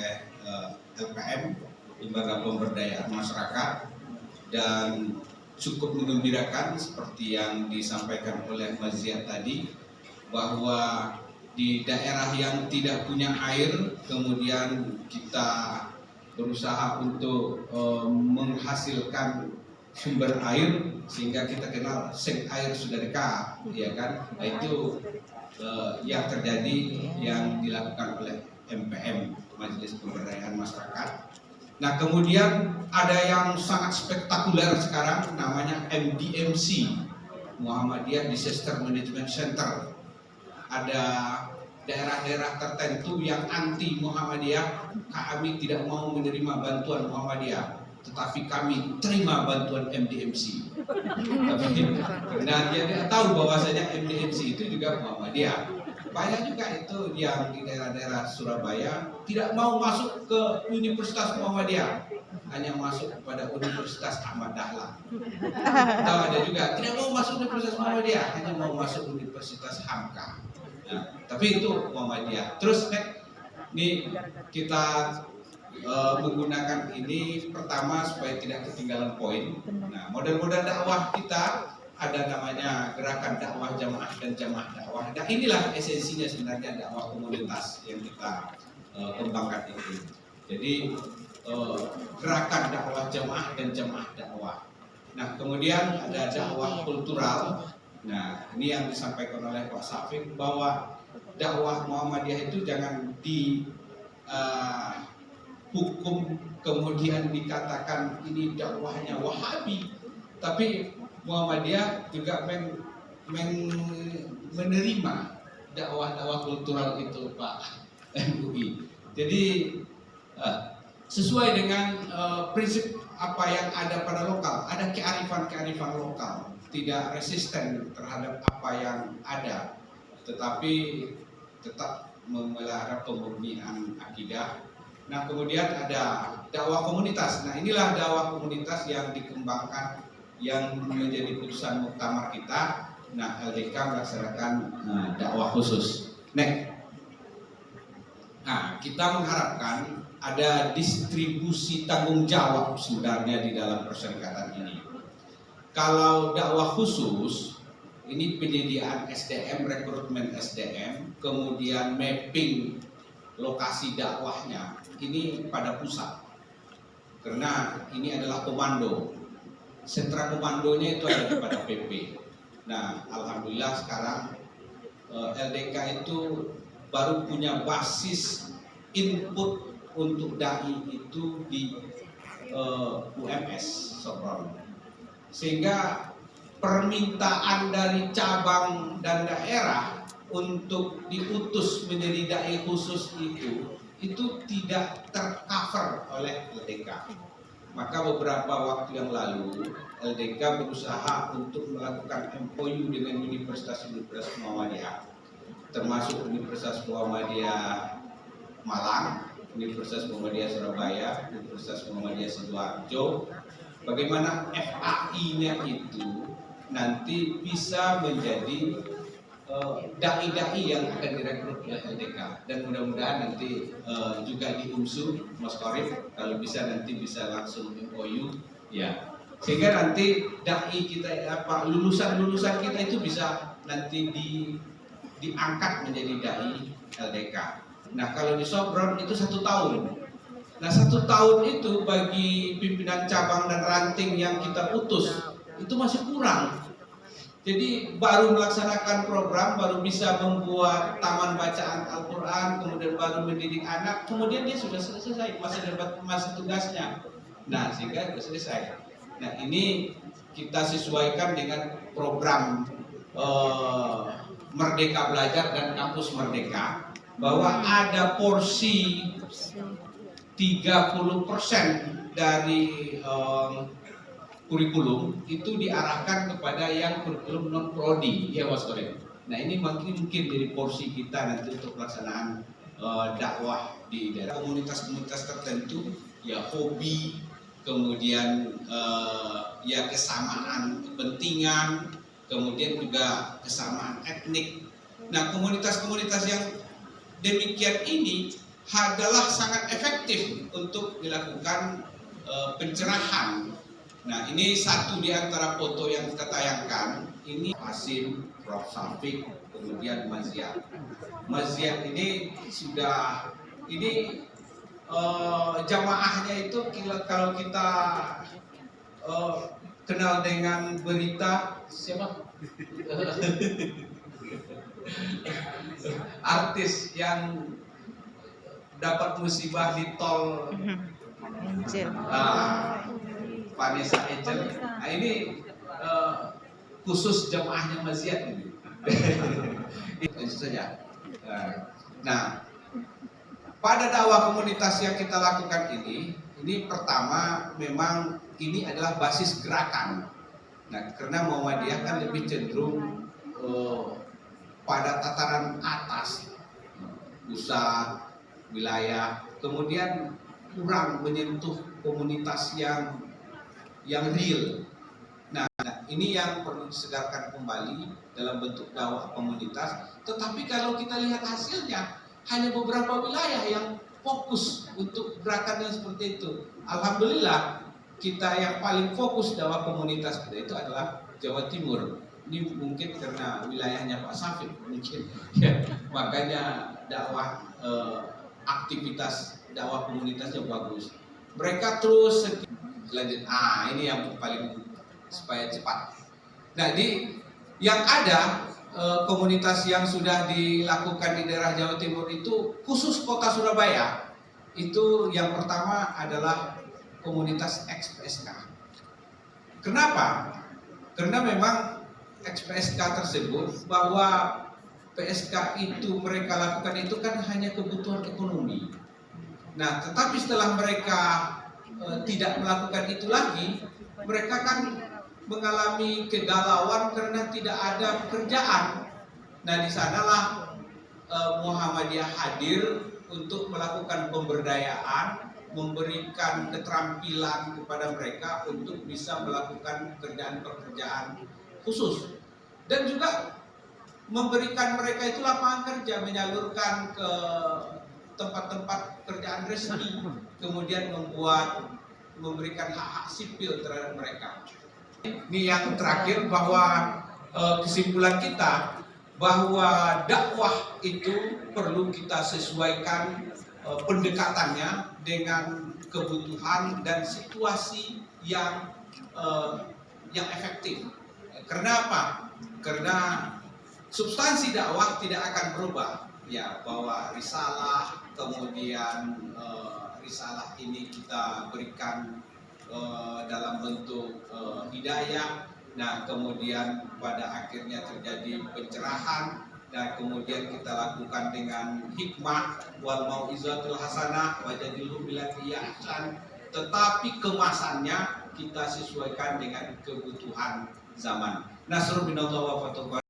oleh LPM, Lembaga Pemberdayaan Masyarakat, dan cukup menggembirakan seperti yang disampaikan oleh Mas Ziad tadi, bahwa di daerah yang tidak punya air kemudian kita berusaha untuk menghasilkan sumber air sehingga kita kenal seng air sudah dekat, ya kan? Nah, itu yang terjadi yang dilakukan oleh MPM, Majelis Pemberdayaan Masyarakat. Nah, kemudian ada yang sangat spektakuler sekarang namanya MDMC, Muhammadiyah Disaster Management Center. Ada daerah-daerah tertentu yang anti Muhammadiyah, kami tidak mau menerima bantuan Muhammadiyah, tetapi kami terima bantuan MDMC. Nah, dia tidak tahu bahwasanya MDMC itu juga Muhammadiyah. Banyak juga itu yang di daerah-daerah Surabaya tidak mau masuk ke Universitas Muhammadiyah, hanya masuk kepada Universitas Ahmad Dahlan. Atau ada juga tidak mau masuk Universitas Muhammadiyah, hanya mau masuk Universitas Hamka. Nah, tapi itu Muhammadiyah. Terus nih kita menggunakan ini pertama supaya tidak ketinggalan poin. Nah, model-model dakwah kita ada namanya gerakan dakwah jamaah dan jamaah dakwah. Nah, inilah esensinya sebenarnya dakwah komunitas yang kita kembangkan itu. Jadi gerakan dakwah jamaah dan jamaah dakwah. Nah, kemudian ada dakwah kultural. Nah, ini yang disampaikan oleh Pak Syafiq bahwa dakwah Muhammadiyah itu jangan dihukum kemudian dikatakan ini dakwahnya Wahabi, tapi Muhammadiyah juga menerima dakwah-dakwah kultural itu, Pak MUI. Jadi sesuai dengan prinsip apa yang ada pada lokal, ada kearifan-kearifan lokal, tidak resisten terhadap apa yang ada, tetapi tetap memelihara pemurnian akidah. Nah, kemudian ada dakwah komunitas. Nah, inilah dakwah komunitas yang dikembangkan, yang menjadi putusan muktamar kita. Nah, LDK melaksanakan dakwah khusus. Nah, kita mengharapkan ada distribusi tanggung jawab sebenarnya di dalam perserikatan ini. Kalau dakwah khusus, ini penyediaan SDM, rekrutmen SDM, kemudian mapping lokasi dakwahnya, ini pada pusat. Karena ini adalah komando. Sentra komandonya itu ada pada PP. Nah, alhamdulillah sekarang LDK itu baru punya basis input untuk dai itu di UMS Sopron. Sehingga permintaan dari cabang dan daerah untuk diutus menjadi dai khusus itu tidak tercover oleh LDK. Maka beberapa waktu yang lalu LDK berusaha untuk melakukan MOU dengan Universitas-Universitas Muhammadiyah, termasuk Universitas Muhammadiyah Malang, Universitas Muhammadiyah Surabaya, Universitas Muhammadiyah Sidoarjo. Bagaimana FAI-nya itu nanti bisa menjadi dai-dai yang akan direkrut oleh LDK, dan mudah-mudahan nanti juga di UMSU, Mas Korif, kalau bisa nanti bisa langsung MOU, ya, sehingga nanti dai kita lulusan kita itu bisa nanti diangkat menjadi dai LDK. Nah, kalau di Sopron itu 1 tahun. Nah, 1 tahun itu bagi pimpinan cabang dan ranting yang kita utus itu masih kurang. Jadi baru melaksanakan program, baru bisa membuat taman bacaan Al-Quran, kemudian baru mendidik anak, kemudian dia sudah selesai masa tugasnya. Nah, sehingga sudah selesai. Nah, ini kita sesuaikan dengan program Merdeka Belajar dan Kampus Merdeka, bahwa ada porsi 30% dari kurikulum itu diarahkan kepada yang kurikulum non prodi, ya Mas Korek. Nah, ini mungkin jadi porsi kita nanti untuk pelaksanaan dakwah di daerah komunitas-komunitas tertentu, ya hobi, kemudian ya kesamaan kepentingan, kemudian juga kesamaan etnik. Nah, komunitas-komunitas yang demikian ini adalah sangat efektif untuk dilakukan pencerahan. Nah, ini satu di antara foto yang kita tayangkan. Ini Hasim, Prof. Safik, kemudian Maziat. Maziat ini sudah, ini jamaahnya itu kalau kita kenal dengan berita siapa? Artis yang dapat musibah di tol Vanessa Angel. Nah, ini khusus jamaahnya Maziat ini. Itu saja. Nah, pada dakwah komunitas yang kita lakukan ini pertama memang ini adalah basis gerakan. Nah, karena Muhammadiyah kan lebih cenderung pada tataran atas, pusat, wilayah, kemudian kurang menyentuh komunitas yang real. Nah, ini yang perlu disegarkan kembali dalam bentuk dakwah komunitas. Tetapi kalau kita lihat hasilnya, hanya beberapa wilayah yang fokus untuk gerakan yang seperti itu. Alhamdulillah, kita yang paling fokus dakwah komunitas itu adalah Jawa Timur. Ini mungkin karena wilayahnya Pak Safik mungkin, ya, makanya dakwah aktivitas dakwah komunitasnya bagus. Mereka terus lanjut. Ini yang paling supaya cepat. Nah, yang ada komunitas yang sudah dilakukan di daerah Jawa Timur itu khusus kota Surabaya. Itu yang pertama adalah komunitas XPSK. Kenapa? Karena memang XPSK tersebut bahwa PSK itu mereka lakukan itu kan hanya kebutuhan ekonomi. Nah, tetapi setelah mereka tidak melakukan itu lagi, mereka kan mengalami kegalauan karena tidak ada pekerjaan. Nah, di sanalah Muhammadiyah hadir untuk melakukan pemberdayaan, memberikan keterampilan kepada mereka untuk bisa melakukan pekerjaan-pekerjaan khusus, dan juga memberikan mereka itu lapangan kerja, menyalurkan ke tempat-tempat kerjaan resmi, kemudian memberikan hak-hak sipil terhadap mereka. Ini yang terakhir, bahwa kesimpulan kita bahwa dakwah itu perlu kita sesuaikan pendekatannya dengan kebutuhan dan situasi yang efektif. Karena apa? Karena substansi dakwah tidak akan berubah, ya, bahwa risalah, kemudian risalah ini kita berikan dalam bentuk hidayah. Nah, kemudian pada akhirnya terjadi pencerahan, dan kemudian kita lakukan dengan hikmah, wal mau'izatul hasanah wajadilhum billati ahsan, tetapi kemasannya kita sesuaikan dengan kebutuhan zaman. Nasrul minallah wa fatuh.